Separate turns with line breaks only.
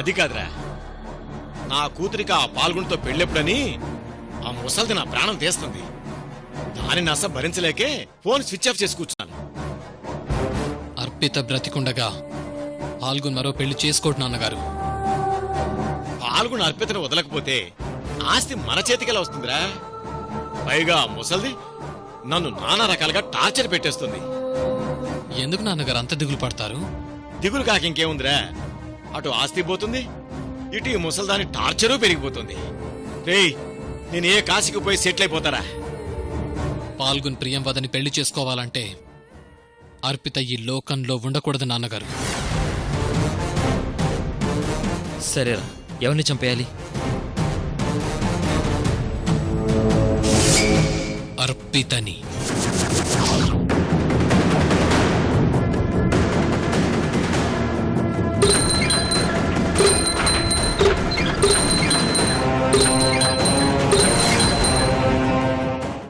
అది కాదురా, నా కూతురికి ఆ పాల్గొనతో పెళ్ళెప్పుడని ఆ ముసల్ది నా ప్రాణం తీస్తుంది. దాని నస భరించలేకే ఫోన్ స్విచ్ ఆఫ్ చేసి కూర్చున్నాను.
అర్పిత బ్రతికుండగా పాల్గొని మరో పెళ్లి చేసుకోడు నాన్నగారు.
పాల్గొన అర్పితను వదలకపోతే ఆస్తి మన చేతికెలా వస్తుందిరా? పైగా ముసల్ది నన్ను నానా రకాలుగా టార్చర్ పెట్టేస్తుంది.
ఎందుకు నాన్నగారు అంత దిగులు పడతారు?
దిగులు కాక ఇంకేముందిరా, అటు ఆస్తి పోతుంది, ఇటు ఈ ముసల్దాని టార్చరు పెరిగిపోతుంది. రేయ్, నేను ఏ కాశీకి పోయి సెటిల్ అయిపోతారా?
పాల్గొని ప్రియంవదని పెళ్లి చేసుకోవాలంటే అర్పిత ఈ లోకంలో ఉండకూడదు నాన్నగారు.
సరేరా, ఎవరిని చంపేయాలి?
అర్పితని.